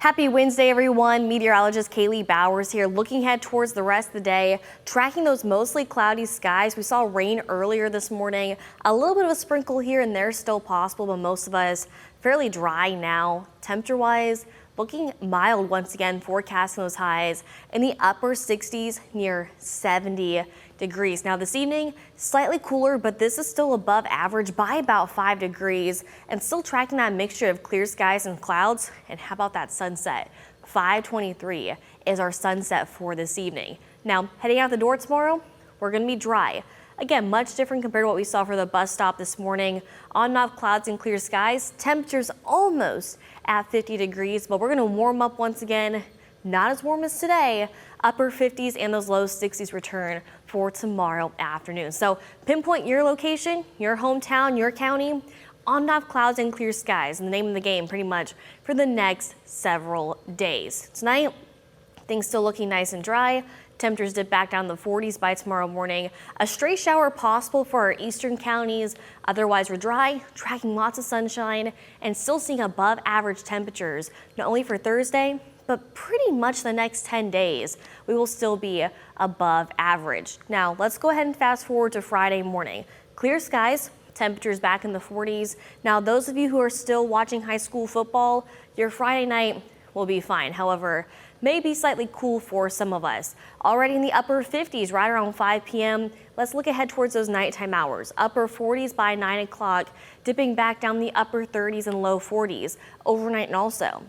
Happy Wednesday, everyone. Meteorologist Kaylee Bowers here, looking ahead towards the rest of the day, tracking those mostly cloudy skies. We saw rain earlier this morning, a little bit of a sprinkle here and there still possible, but most of us fairly dry now. Temperature-wise, looking mild once again, forecasting those highs in the upper 60s near 70 degrees. Now this evening, slightly cooler, but this is still above average by about 5 degrees and still tracking that mixture of clear skies and clouds. And how about that sunset? 5:23 is our sunset for this evening. Now heading out the door tomorrow, we're going to be dry. Again, much different compared to what we saw for the bus stop this morning. On and off clouds and clear skies, temperatures almost at 50 degrees, but we're going to warm up once again. Not as warm as today. Upper 50s and those low 60s return for tomorrow afternoon. So pinpoint your location, your hometown, your county. On and off clouds and clear skies, the name of the game pretty much for the next several days. Tonight, things still looking nice and dry. Temperatures dip back down to the 40s by tomorrow morning. A stray shower possible for our eastern counties. Otherwise, we're dry, tracking lots of sunshine, and still seeing above average temperatures, not only for Thursday, but pretty much the next 10 days, we will still be above average. Now, let's go ahead and fast forward to Friday morning. Clear skies, temperatures back in the 40s. Now, those of you who are still watching high school football, your Friday night will be fine. However, may be slightly cool for some of us. Already in the upper 50s right around 5 p.m. Let's look ahead towards those nighttime hours. Upper 40s by 9 o'clock, dipping back down the upper 30s and low 40s overnight and also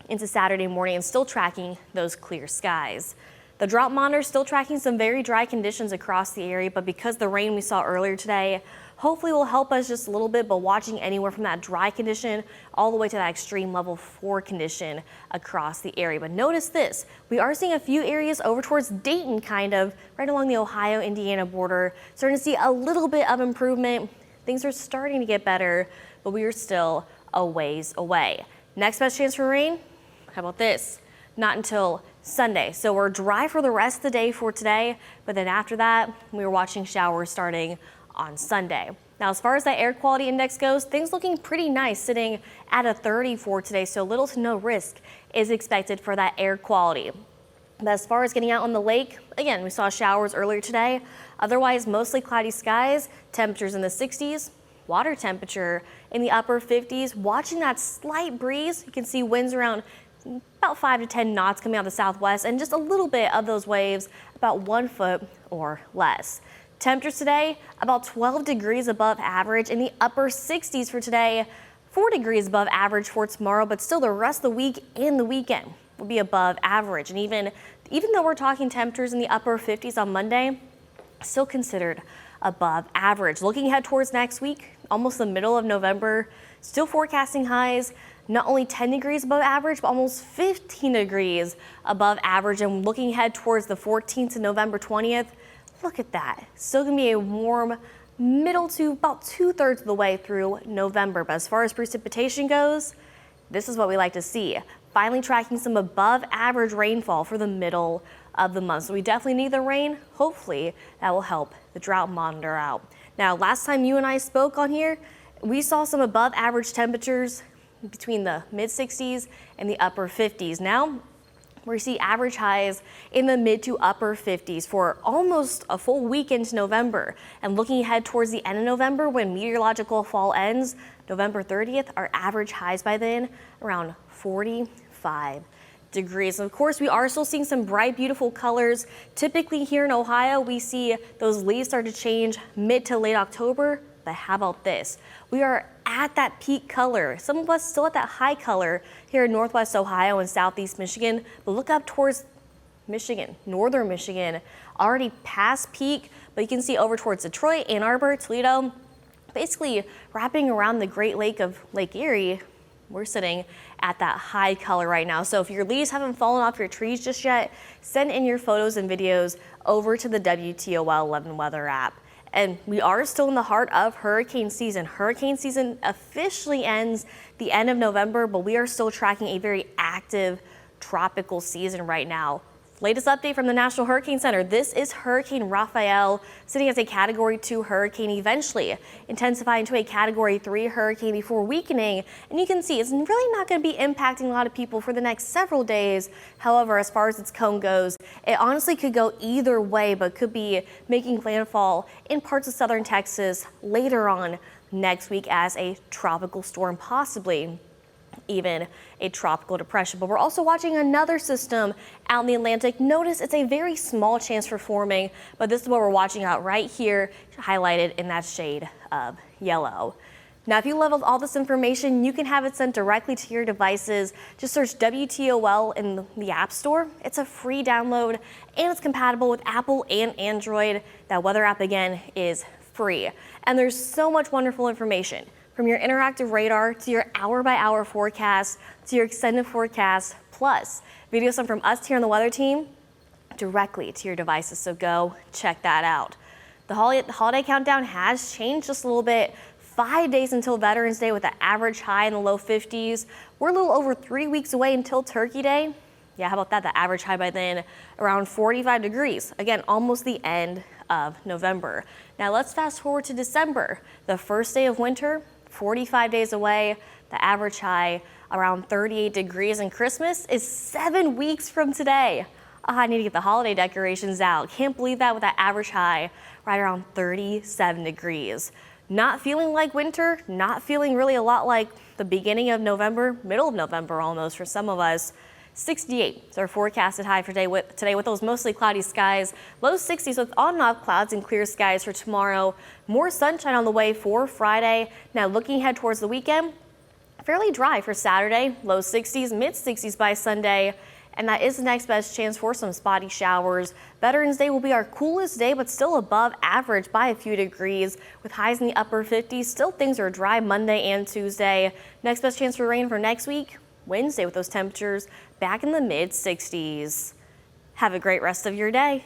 into Saturday morning, and still tracking those clear skies. The drought monitor still tracking some very dry conditions across the area, but because the rain we saw earlier today hopefully will help us just a little bit, but watching anywhere from that dry condition all the way to that extreme level 4 condition across the area. But notice this, we are seeing a few areas over towards Dayton, kind of right along the Ohio-Indiana border, starting to see a little bit of improvement. Things are starting to get better, but we are still a ways away. Next best chance for rain? How about this? Not until Sunday. So we're dry for the rest of the day for today, but then after that, we were watching showers starting on Sunday. Now, as far as that air quality index goes, things looking pretty nice, sitting at a 30 for today, so little to no risk is expected for that air quality. But as far as getting out on the lake, again, we saw showers earlier today. Otherwise, mostly cloudy skies, temperatures in the 60s, water temperature in the upper 50s. Watching that slight breeze, you can see winds around about 5 to 10 knots coming out of the southwest, and just a little bit of those waves about 1 foot or less. Temperatures today about 12 degrees above average in the upper 60s for today, 4 degrees above average for tomorrow, but still the rest of the week and the weekend will be above average. And even though we're talking temperatures in the upper 50s on Monday, still considered above average. Looking ahead towards next week, almost the middle of November, still forecasting highs not only 10 degrees above average, but almost 15 degrees above average. And looking ahead towards the 14th to November 20th, look at that. Still gonna be a warm middle to about 2/3 of the way through November. But as far as precipitation goes, this is what we like to see. Finally tracking some above average rainfall for the middle of the month. So we definitely need the rain. Hopefully that will help the drought monitor out. Now, last time you and I spoke on here, we saw some above average temperatures between the mid 60s and the upper 50s. Now we see average highs in the mid to upper 50s for almost a full week into November. And looking ahead towards the end of November, when meteorological fall ends, November 30th, our average highs by then around 45 degrees. And of course, we are still seeing some bright, beautiful colors. Typically here in Ohio, we see those leaves start to change mid to late October. But how about this? We are at that peak color. Some of us still at that high color here in Northwest Ohio and Southeast Michigan. But look up towards Michigan, Northern Michigan, already past peak. But you can see over towards Detroit, Ann Arbor, Toledo, basically wrapping around the Great Lake of Lake Erie. We're sitting at that high color right now. So if your leaves haven't fallen off your trees just yet, send in your photos and videos over to the WTOL 11 weather app. And we are still in the heart of hurricane season. Hurricane season officially ends the end of November, but we are still tracking a very active tropical season right now Latest update from the National Hurricane Center. This is Hurricane Rafael sitting as a Category 2 hurricane, eventually intensifying to a Category 3 hurricane before weakening. And you can see it's really not going to be impacting a lot of people for the next several days. However, as far as its cone goes, it honestly could go either way, but could be making landfall in parts of southern Texas later on next week as a tropical storm, possibly even a tropical depression. But we're also watching another system out in the Atlantic. Notice it's a very small chance for forming, but this is what we're watching out right here, highlighted in that shade of yellow. Now, if you love all this information, you can have it sent directly to your devices. Just search WTOL in the App Store. It's a free download and it's compatible with Apple and Android. That weather app, again, is free. And there's so much wonderful information, from your interactive radar to your hour-by-hour forecast to your extended forecast, plus videos sent from us here on the weather team directly to your devices. So go check that out. The holiday countdown has changed just a little bit. 5 days until Veterans Day with an average high in the low 50s. We're a little over 3 weeks away until Turkey Day. Yeah, how about that? The average high by then around 45 degrees. Again, almost the end of November. Now let's fast forward to December, the first day of winter. 45 days away, the average high around 38 degrees, and Christmas is 7 weeks from today. Oh, I need to get the holiday decorations out. Can't believe that, with that average high right around 37 degrees. Not feeling like winter, not feeling really a lot like the beginning of November, middle of November almost for some of us. 68 is our forecasted high for today with those mostly cloudy skies. Low 60s with on and off clouds and clear skies for tomorrow. More sunshine on the way for Friday. Now looking ahead towards the weekend, fairly dry for Saturday. Low 60s, mid 60s by Sunday. And that is the next best chance for some spotty showers. Veterans Day will be our coolest day, but still above average by a few degrees with highs in the upper 50s. Still things are dry Monday and Tuesday. Next best chance for rain for next week, Wednesday, with those temperatures back in the mid 60s. Have a great rest of your day.